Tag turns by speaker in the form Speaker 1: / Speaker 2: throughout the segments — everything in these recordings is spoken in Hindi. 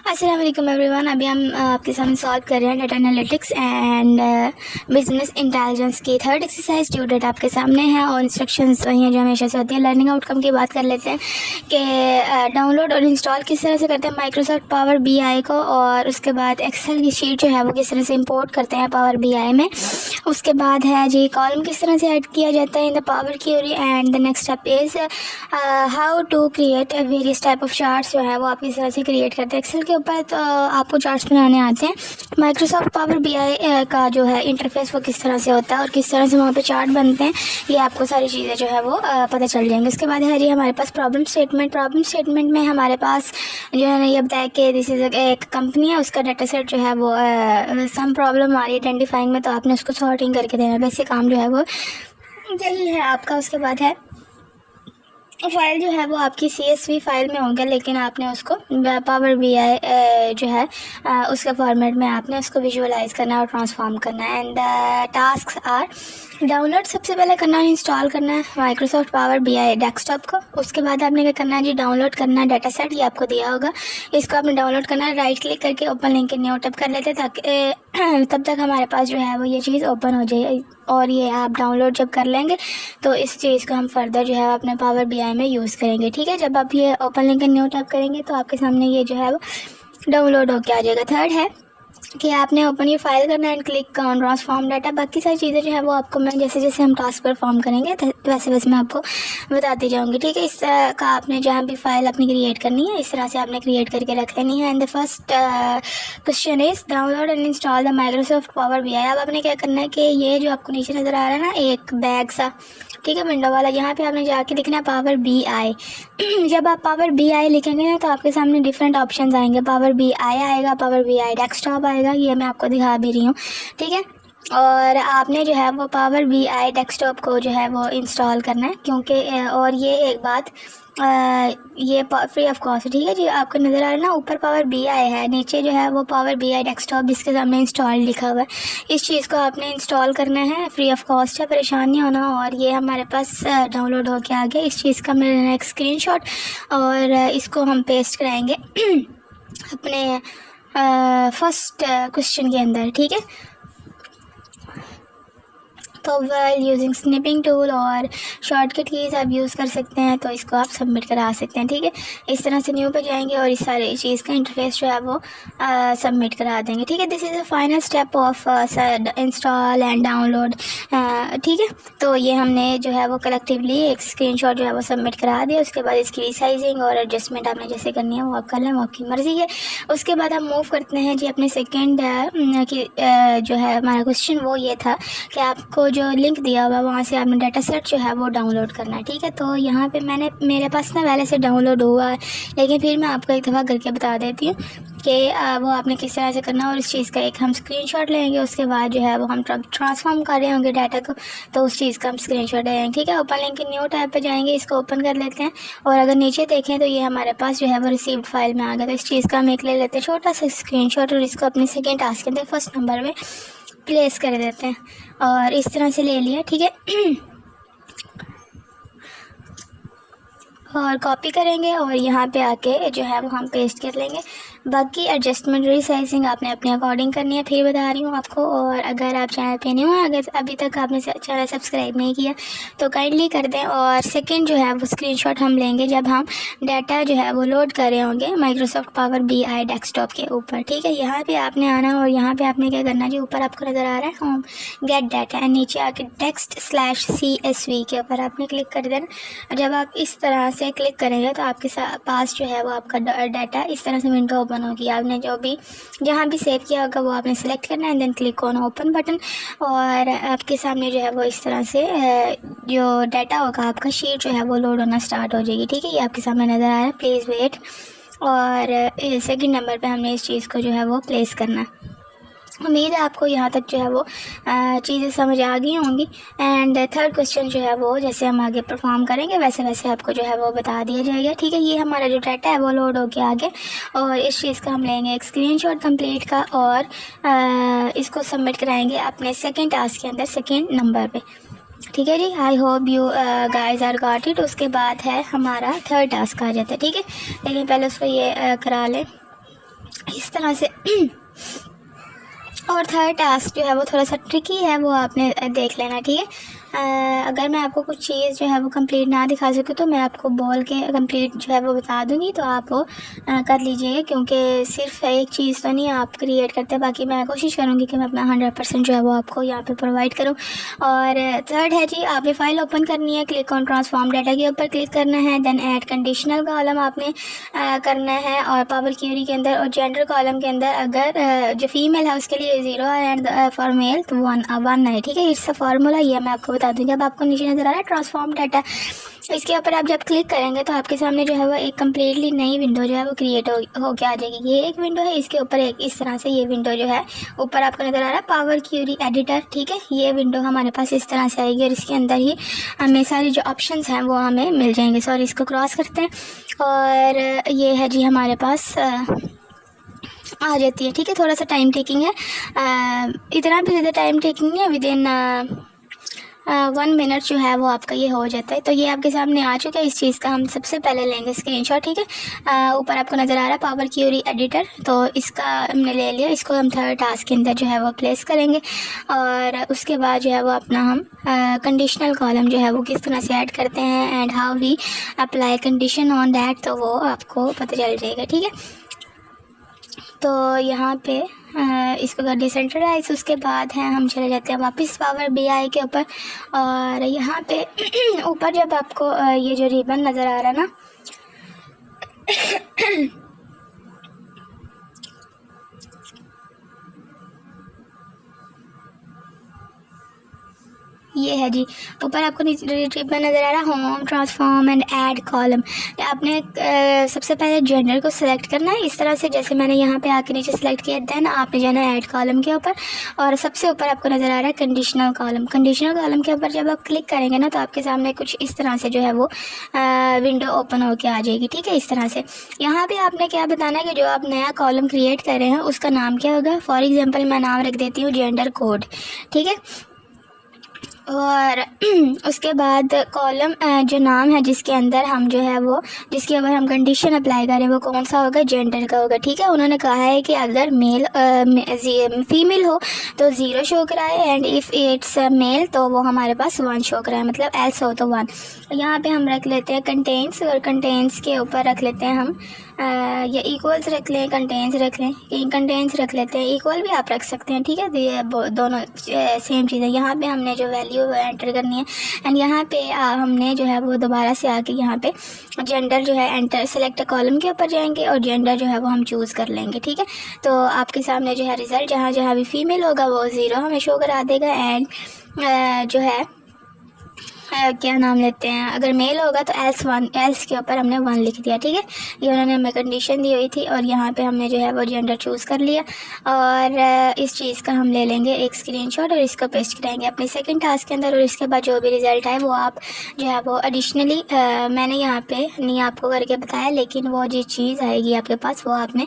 Speaker 1: अस्सलाम वालेकुम एवरीवन। अभी हम आपके सामने सॉल्व कर रहे हैं data analytics and business intelligence की थर्ड एक्सरसाइज। ड्यू डेट आपके सामने है और इंस्ट्रक्शंस वही हैं जो हमेशा से होती है। लर्निंग आउटकम की बात कर लेते हैं कि डाउनलोड और इंस्टॉल किस तरह से करते हैं माइक्रोसॉफ्ट पावर बीआई को, और उसके बाद एक्सेल की शीट जो है वो किस तरह से इंपोर्ट करते हैं पावर बीआई में। उसके बाद है जी कॉलम किस तरह से ऐड किया जाता है in the Power Query. And the next step is how to create various type of charts जो है वो आप किस तरह से क्रिएट करते हैं एक्सेल के ऊपर। तो आपको चार्ट्स बनाने आते हैं। माइक्रोसॉफ्ट पावर बीआई का जो है इंटरफेस वो किस तरह से होता है और किस तरह से वहाँ पे चार्ट बनते हैं, ये आपको सारी चीज़ें जो है वो पता चल जाएंगी। उसके बाद है जी हमारे पास प्रॉब्लम स्टेटमेंट में हमारे पास जो है ना ये बताया कि दिस इज़ एक कंपनी है, उसका डाटा सेट जो है वो सम प्रॉब्लम आ रही है आइडेंटिफाइंग में, तो आपने उसको सॉर्टिंग करके देना। बेसिक काम जो है वो यही है आपका। उसके बाद है फाइल जो है वो आपकी CSV फाइल में होगा, लेकिन आपने उसको पावर बीआई जो है उसके फॉर्मेट में आपने उसको विजुअलाइज करना है और ट्रांसफॉर्म करना है। एंड टास्क आर डाउनलोड सबसे पहले करना है, इंस्टॉल करना है माइक्रोसॉफ्ट पावर बीआई डेस्कटॉप को। उसके बाद आपने क्या करना है जी डाउनलोड करना है डाटा सेट, ये आपको दिया होगा, इसको आपने डाउनलोड करना है। राइट क्लिक करके open link in new tab कर लेते हैं ताकि तब तक हमारे पास जो है वो ये चीज़ ओपन हो जाए। और ये आप डाउनलोड जब कर लेंगे तो इस चीज़ को हम फर्दर जो है अपने पावर बीआई में यूज़ करेंगे। ठीक है, जब आप ये open link in new tab करेंगे तो आपके सामने ये जो है वो डाउनलोड होके आ जाएगा। थर्ड है कि आपने ओपन ये फाइल करना है and click on transform data. बाकी सारी चीज़ें जो है वो आपको मैं जैसे जैसे हम टास्क परफॉर्म करेंगे वैसे वैसे मैं आपको बताती जाऊंगी। ठीक है, इस तरह का आपने जहाँ भी फाइल अपनी क्रिएट करनी है इस तरह से आपने क्रिएट करके रख लेनी है। And the first question is download and install the Microsoft power BI. अब आपने क्या करना है कि ये जो आपको नीचे नज़र आ रहा है ना एक बैग सा, ठीक है, विंडो वाला, यहाँ पे आपने जाके लिखना है पावर बीआई। जब आप पावर बीआई लिखेंगे ना तो आपके सामने डिफरेंट ऑप्शंस आएंगे। पावर बीआई आएगा, पावर बीआई डेस्कटॉप आएगा, ये मैं आपको दिखा भी रही हूँ। ठीक है, और आपने जो है वो पावर बीआई डेस्कटॉप को जो है वो इंस्टॉल करना है, क्योंकि और ये एक बात ये फ्री ऑफ कॉस्ट है। ठीक है जी, आपको नज़र आ रहा है ना ऊपर पावर बीआई है, नीचे जो है वो पावर बीआई डेस्कटॉप इसके सामने इंस्टॉल लिखा हुआ है। इस चीज़ को आपने इंस्टॉल करना है, फ्री ऑफ कॉस्ट है, परेशान नहीं होना। और ये हमारे पास डाउनलोड होके आ गया। इस चीज़ का मेरा एक स्क्रीनशॉट और इसको हम पेस्ट कराएंगे अपने फर्स्ट क्वेश्चन के अंदर। ठीक है, तो वेल यूजिंग स्निपिंग टूल और शॉर्टकट कीज आप यूज़ कर सकते हैं, तो इसको आप सबमिट करा सकते हैं। ठीक है, इस तरह से न्यू पे जाएंगे और इस सारे चीज़ का इंटरफेस जो है वो सबमिट करा देंगे। ठीक है, this is the final step of install and download. ठीक है, तो ये हमने जो है वो कलेक्टिवली एक स्क्रीनशॉट जो है वो सबमिट करा दिया। उसके बाद इसकी रीसाइजिंग और एडजस्टमेंट आपने जैसे करनी है वो आप कर लें, वो आपकी मर्ज़ी है। उसके बाद हम मूव करते हैं जी अपने सेकेंड की जो है हमारा क्वेश्चन वो ये था कि आपको जो लिंक दिया हुआ वहाँ से आपने डाटा सेट जो है वो डाउनलोड करना है। ठीक है, तो यहाँ पे मेरे पास ना पहले से डाउनलोड हुआ है, लेकिन फिर मैं आपको एक दफ़ा करके बता देती हूँ कि वो आपने किस तरह से करना है। और इस चीज़ का एक हम स्क्रीनशॉट लेंगे, उसके बाद जो है वो हम ट्रांसफॉर्म कर रहे होंगे डाटा को, तो उस चीज़ का हम स्क्रीनशॉट लेंगे। ठीक है, ओपन लिंक न्यू टैब पे जाएंगे, इसको ओपन कर लेते हैं और अगर नीचे देखें तो ये हमारे पास जो है वो रिसीव्ड फाइल में आ गया। तो इस चीज़ का हम एक ले लेते हैं छोटा सा स्क्रीनशॉट और इसको अपने सेकेंड टास्क के अंदर फर्स्ट नंबर में प्लेस कर देते हैं और इस तरह से ले लिया। ठीक है, और कॉपी करेंगे और यहाँ पे आके जो है वो हम पेस्ट कर लेंगे। बाकी एडजस्टमेंट रीसाइजिंग आपने अपने अकॉर्डिंग करनी है, फिर बता रही हूँ आपको। और अगर आप चैनल पे न्यू हैं, अगर अभी तक आपने चैनल सब्सक्राइब नहीं किया तो काइंडली कर दें। और सेकंड जो है वो स्क्रीनशॉट हम लेंगे जब हम डाटा जो है वो लोड कर रहे होंगे माइक्रोसॉफ्ट पावर बीआई डेस्कटॉप के ऊपर। ठीक है, यहाँ पे आपने आना और यहाँ पे आपने क्या करना जी, ऊपर आपको नज़र आ रहा है होम गेट डाटा एंड नीचे आके text/CSV के ऊपर आपने क्लिक कर देना। जब आप इस तरह से क्लिक करेंगे तो आपके पास जो है वो आपका डाटा इस तरह से विंडो ओपन होगी। आपने जो भी जहाँ भी सेव किया होगा वो आपने सेलेक्ट करना है and then click on open button, और आपके सामने जो है वो इस तरह से जो डाटा होगा आपका शीट जो है वो लोड होना स्टार्ट हो जाएगी। ठीक है, ये आपके सामने नज़र आ रहा है, प्लीज़ वेट। और सेकंड नंबर पे हमने इस चीज़ को जो है वो प्लेस करना है। उम्मीद है आपको यहाँ तक जो है वो चीज़ें समझ आ गई होंगी। एंड थर्ड क्वेश्चन जो है वो जैसे हम आगे परफॉर्म करेंगे वैसे वैसे आपको जो है वो बता दिया जाएगा। ठीक है, ये हमारा जो डाटा है वो लोड होके आगे, और इस चीज़ का हम लेंगे एक स्क्रीनशॉट कंप्लीट का और इसको सबमिट कराएंगे अपने सेकेंड टास्क के अंदर सेकेंड नंबर पे। ठीक है जी, I hope you guys are got it. उसके बाद है हमारा थर्ड टास्क आ जाता है। ठीक है, लेकिन पहले उसको ये करा लें इस तरह से। और थर्ड टास्क जो है वो थोड़ा सा ट्रिकी है, वो आपने देख लेना, ठीक है। अगर मैं आपको कुछ चीज़ जो है वो कंप्लीट ना दिखा सकूँ तो मैं आपको बोल के कंप्लीट जो है वो बता दूँगी, तो आप वो कर लीजिएगा, क्योंकि सिर्फ एक चीज़ तो नहीं आप क्रिएट करते, बाकी मैं कोशिश करूँगी कि मैं अपना 100% जो है वो आपको यहाँ पे प्रोवाइड करूँ। और थर्ड है जी, आपने फ़ाइल ओपन करनी है, क्लिक ऑन ट्रांसफॉर्म डाटा के ऊपर क्लिक करना है, देन ऐड कंडीशनल कॉलम आपने करना है, और पावर क्यूरी के अंदर और जेंडर कॉलम के अंदर अगर जो फीमेल है उसके लिए 0 है एंड फॉर मेल तो 1 है, ठीक है। इट्स अ फार्मूला, ये मैं आपको बता दूँगी। अब आपको नीचे नज़र आ रहा है ट्रांसफॉर्म डाटा, इसके ऊपर आप जब क्लिक करेंगे तो आपके सामने जो है वो एक कम्प्लीटली नई विंडो जो है वो क्रिएट हो के आ जाएगी। ये एक विंडो है, इसके ऊपर एक इस तरह से ये विंडो जो है ऊपर आपको नज़र आ रहा है पावर क्यूरी एडिटर, ठीक है। ये विंडो हमारे पास इस तरह से आएगी और इसके अंदर ही हमें सारी जो ऑप्शंस हैं वो हमें मिल जाएंगे। सॉरी, इसको क्रॉस करते हैं, और ये है जी हमारे पास आ जाती है, ठीक है। थोड़ा सा टाइम टेकिंग है, इतना भी ज़्यादा टाइम टेकिंग है, विदिन 1 मिनट जो है वो आपका ये हो जाता है। तो ये आपके सामने आ चुका है। इस चीज़ का हम सबसे पहले लेंगे स्क्रीनशॉट, ठीक है। ऊपर आपको नज़र आ रहा है पावर क्यूरी एडिटर, तो इसका हमने ले लिया। इसको हम थर्ड टास्क के अंदर जो है वो प्लेस करेंगे, और उसके बाद जो है वो अपना हम कंडीशनल कॉलम जो है वो किस तरह से ऐड करते हैं and how we apply condition on that, तो वो आपको पता चल जाएगा, ठीक है। तो यहाँ पे इसको कर डिसेंट्रलाइज, उसके बाद है हम चले जाते हैं वापस पावर BI के ऊपर, और यहाँ पे ऊपर जब आपको ये जो रिबन नज़र आ रहा है ना ये है जी, ऊपर आपको रिबन नज़र आ रहा है home transform and add column. आपने सबसे पहले जेंडर को सिलेक्ट करना है इस तरह से, जैसे मैंने यहाँ पे आके नीचे सेलेक्ट किया। देन आपने जाना है ऐड कॉलम के ऊपर, और सबसे ऊपर आपको नज़र आ रहा है कंडीशनल कॉलम। कंडीशनल कॉलम के ऊपर जब आप क्लिक करेंगे ना तो आपके सामने कुछ इस तरह से जो है वो विंडो ओपन होके आ जाएगी, ठीक है। इस तरह से यहाँ पे आपने क्या बताना है कि जो आप नया कॉलम क्रिएट कर रहे हैं उसका नाम क्या होगा। फॉर एग्जाम्पल मैं नाम रख देती हूँ जेंडर कोड, ठीक है। और उसके बाद कॉलम जो नाम है जिसके अंदर हम जो है वो जिसके ऊपर हम कंडीशन अप्लाई करें वो कौन सा होगा, जेंडर का होगा, ठीक है। उन्होंने कहा है कि अगर फीमेल हो तो 0 शो कराए, एंड इफ़ इट्स मेल तो वो हमारे पास 1 शो कराए, मतलब एल्स हो तो 1। यहाँ पे हम रख लेते हैं कंटेंट्स, और कंटेंट्स के ऊपर रख लेते हैं हम या इक्वल्स रख लें, कंटेंट्स रख लें, कंटेंट्स रख लेते हैं, इक्वल भी आप रख सकते हैं, ठीक है। तो ये दोनों सेम चीज़ है। यहाँ पे हमने जो वैल्यू एंटर करनी है, एंड यहाँ पे हमने जो है वो दोबारा से आके यहाँ पे जेंडर जो है एंटर सेलेक्ट कॉलम के ऊपर जाएंगे और जेंडर जो है वो हम चूज़ कर लेंगे, ठीक है। तो आपके सामने जो है रिज़ल्ट जहाँ जहाँ भी फीमेल होगा वो 0 हमें शो करा देगा, एंड जो है क्या नाम लेते हैं, अगर मेल होगा तो एल्स के ऊपर हमने 1 लिख दिया, ठीक है। ये उन्होंने हमें कंडीशन दी हुई थी, और यहाँ पे हमने जो है वो जेंडर चूज़ कर लिया, और इस चीज़ का हम ले लेंगे एक स्क्रीनशॉट और इसको पेस्ट कराएंगे अपने सेकंड टास्क के अंदर। और इसके बाद जो भी रिज़ल्ट आए वो आप जो है वो एडिशनली मैंने यहाँ पे नहीं आपको करके बताया, लेकिन वो जो चीज़ आएगी आपके पास वो आपने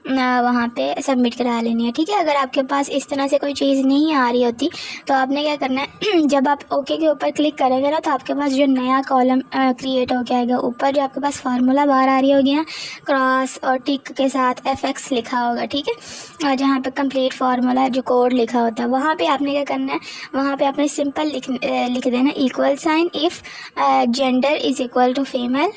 Speaker 1: वहाँ पे सबमिट करा लेनी है, ठीक है। अगर आपके पास इस तरह से कोई चीज़ नहीं आ रही होती तो आपने क्या करना है जब आप ओके के ऊपर क्लिक करेंगे ना तो आपके पास जो नया कॉलम क्रिएट हो जाएगा, ऊपर जो आपके पास फार्मूला बाहर आ रही होगी ना क्रॉस और टिक के साथ FX लिखा होगा, ठीक है। और जहाँ पे कंप्लीट फार्मूला जो कोड लिखा होता है वहाँ पे आपने क्या करना है, वहाँ पे आपने सिंपल लिख देना equal sign if gender is equal to female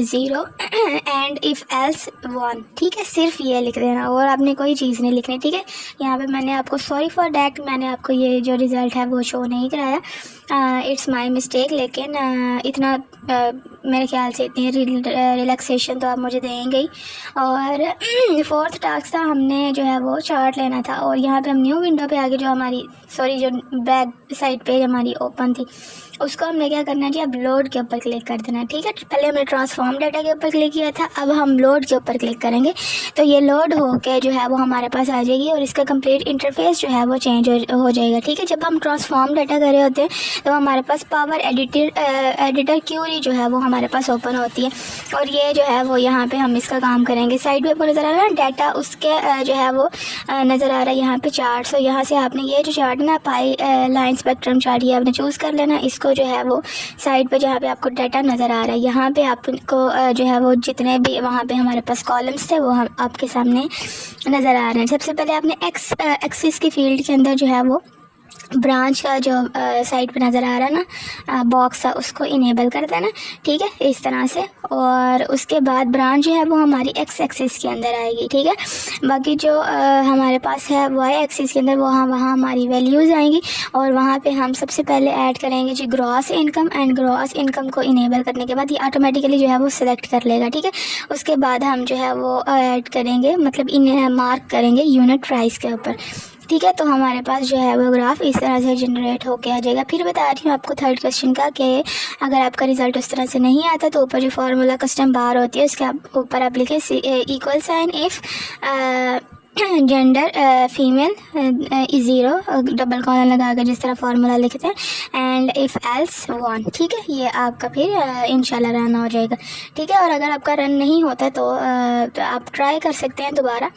Speaker 1: 0 and if else 1, ठीक है। सिर्फ ये लिख देना और आपने कोई चीज़ नहीं लिखनी, ठीक है। यहाँ पे मैंने आपको सॉरी फॉर डैट मैंने आपको ये जो रिज़ल्ट है वो शो नहीं कराया, इट्स माय मिस्टेक, लेकिन इतना मेरे ख्याल से इतनी रिलैक्सेशन तो आप मुझे देंगे ही। और फोर्थ टास्क था हमने जो है वो चार्ट लेना था, और यहाँ पे हम न्यू विंडो पे आगे जो हमारी जो बैक साइड पे हमारी ओपन थी उसको हमने क्या करना है जी, अब लोड के ऊपर क्लिक कर देना, ठीक है। पहले हमने ट्रांसफॉर्म डाटा के ऊपर क्लिक किया था, अब हम लोड के ऊपर क्लिक करेंगे तो ये लोड होके जो है वो हमारे पास आ जाएगी और इसका कंप्लीट इंटरफेस जो है वो चेंज हो जाएगा, ठीक है। जब हम ट्रांसफॉर्म डाटा कर रहे होते हैं तो हमारे पास पावर एडिटर क्यूरी जो है वो हमारे पास ओपन होती है। और ये जो है वो यहाँ पे हम इसका काम करेंगे। साइड पे आपको नज़र आ रहा है डाटा, उसके जो है वो नज़र आ रहा है यहाँ पे चार्ट। सो यहाँ से आपने ये जो चार्ट है ना, पाई लाइन स्पेक्ट्रम चार्ट, ये आपने चूज़ कर लेना। इसको जो है वो साइड पे जहाँ पे आपको डाटा नज़र आ रहा है, यहाँ पे आपको जो है वो जितने भी वहाँ पे हमारे पास कॉलम्स थे वो हम आपके सामने नज़र आ रहे हैं। सबसे पहले आपने एक्सिस की फील्ड के अंदर जो है वो ब्रांच का जो साइड पे नज़र आ रहा है ना बॉक्स है, उसको इनेबल कर देना, ठीक है, इस तरह से। और उसके बाद ब्रांच जो है वो हमारी एक्स एक्सिस के अंदर आएगी, ठीक है। बाकी जो हमारे पास है वाई एक्सिस के अंदर वहाँ हमारी वैल्यूज़ आएंगी। और वहाँ पे हम सबसे पहले ऐड करेंगे जी gross income, and gross income को इनेबल करने के बाद ये ऑटोमेटिकली जो है वो सिलेक्ट कर लेगा, ठीक है। उसके बाद हम जो है वो ऐड करेंगे, मतलब इन मार्क करेंगे यूनिट प्राइस के ऊपर, ठीक है। तो हमारे पास जो है वो ग्राफ इस तरह से जनरेट होके आ जाएगा। फिर बता रही हूँ आपको थर्ड क्वेश्चन का कि अगर आपका रिजल्ट उस तरह से नहीं आता तो ऊपर जो फार्मूला कस्टम बार होती है उसके ऊपर आप लिखे equal sign if gender female is 0, double colon लगा कर जिस तरह फार्मूला लिखते हैं, एंड इफ़ एल्स 1, ठीक है। ये आपका फिर इंशाल्लाह रन हो जाएगा, ठीक है। और अगर आपका रन नहीं होता तो आप ट्राई कर सकते हैं दोबारा,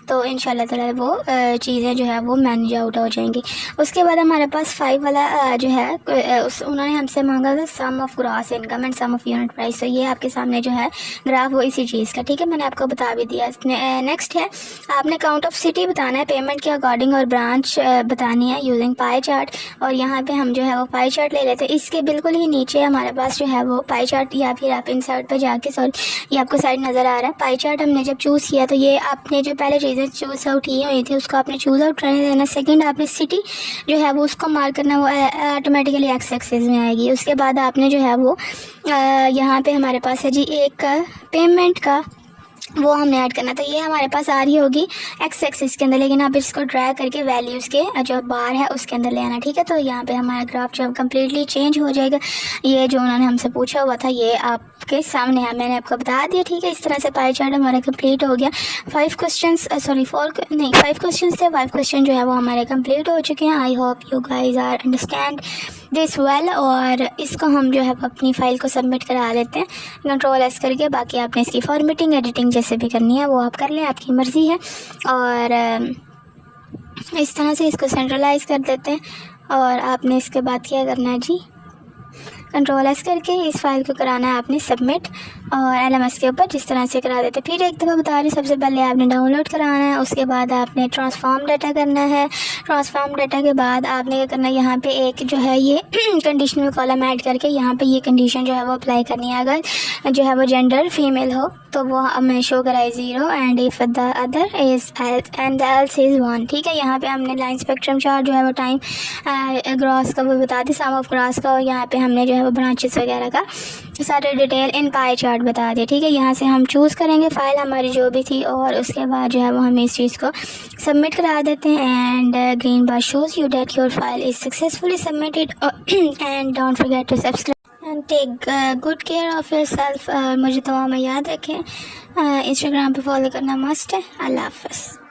Speaker 1: तो इंशाल्लाह ताला वो चीज़ें जो है वो मैनेज आउट हो जाएंगी। उसके बाद हमारे पास 5 वाला जो है उन्होंने हमसे मांगा था sum of gross income and sum of unit price. तो ये आपके सामने जो है ग्राफ वो इसी चीज़ का, ठीक है, मैंने आपको बता भी दिया। नेक्स्ट है आपने काउंट ऑफ सिटी बताना है पेमेंट के अकॉर्डिंग, और ब्रांच बतानी है यूजिंग पाई चार्ट। और यहाँ पे हम जो है वो पाई चार्ट ले लेते हैं। इसके बिल्कुल ही नीचे हमारे पास जो है वो पाई चार्ट, या फिर आप इंसर्ट पे जाके, सॉरी ये आपको साइड नज़र आ रहा है पाई चार्ट। हमने जब चूज़ किया तो ये आपने जो पहले चीज़ें चूज़ आउट की हुई थी उसको आपने चूज़ आउट करने देना। सेकंड आपने सिटी जो है वो उसको मार्क करना, वो ऑटोमेटिकली एक्स एक्सिस में आएगी। उसके बाद आपने जो है वो यहाँ पे हमारे पास है जी एक पेमेंट का, वो हमने ऐड करना। तो ये हमारे पास आ रही होगी एक्स एक्सिस के अंदर, लेकिन आप इसको ड्रैग करके वैल्यूज़ के जो बार है उसके अंदर ले आना, ठीक है। तो यहाँ पे हमारा ग्राफ जो कम्प्लीटली चेंज हो जाएगा। ये जो उन्होंने हमसे पूछा हुआ था ये आपके सामने है, मैंने आपको बता दिया, ठीक है। इस तरह से पाई चार्ट हमारा कंप्लीट हो गया। 5 क्वेश्चन थे, 5 क्वेश्चन जो है वो हमारे कंप्लीट हो चुके हैं। I hope you guys are understand this well. और इसको हम जो है अपनी फ़ाइल को सबमिट करा लेते हैं कंट्रोल एस करके। बाकी आपने इसकी फॉर्मेटिंग एडिटिंग जैसे भी करनी है वो आप कर लें, आपकी मर्ज़ी है। और इस तरह से इसको सेंट्रलाइज कर देते हैं। और आपने इसके बाद क्या करना है जी, कंट्रोल एस करके इस फाइल को कराना है आपने सबमिट, और LMS के ऊपर जिस तरह से करा देते। फिर एक दफ़ा बता रही, सबसे पहले आपने डाउनलोड कराना है, उसके बाद आपने ट्रांसफॉर्म डाटा करना है। ट्रांसफॉर्म डाटा के बाद आपने क्या करना है, यहाँ पे एक जो है ये कंडीशनल कॉलम ऐड करके यहाँ पे ये कंडीशन जो है वो अप्लाई करनी है। अगर जो है वो जेंडर फीमेल हो तो वो हमें शो कराए 0, and if the other is and the L's is 1, ठीक है। यहाँ पे हमने लाइन स्पेक्ट्रम चार्ट जो है वो टाइम ग्रॉस का वो बता दी, सम ऑफ ग्रॉस का, और यहाँ पे हमने जो है वो ब्रांचेस वगैरह का सारे डिटेल इन पाई चार्ट बता दिया, ठीक है। यहाँ से हम चूज़ करेंगे फ़ाइल हमारी जो भी थी, और उसके बाद जो है वो हम इस चीज़ को सबमिट करा देते हैं। And green bar shows you that your file is successfully submitted, and don't forget to subscribe and take good care of yourself. मुझे दुआ में याद रखें। इंस्टाग्राम पे फॉलो करना मस्ट है। अल्लाह हाफ़िज़।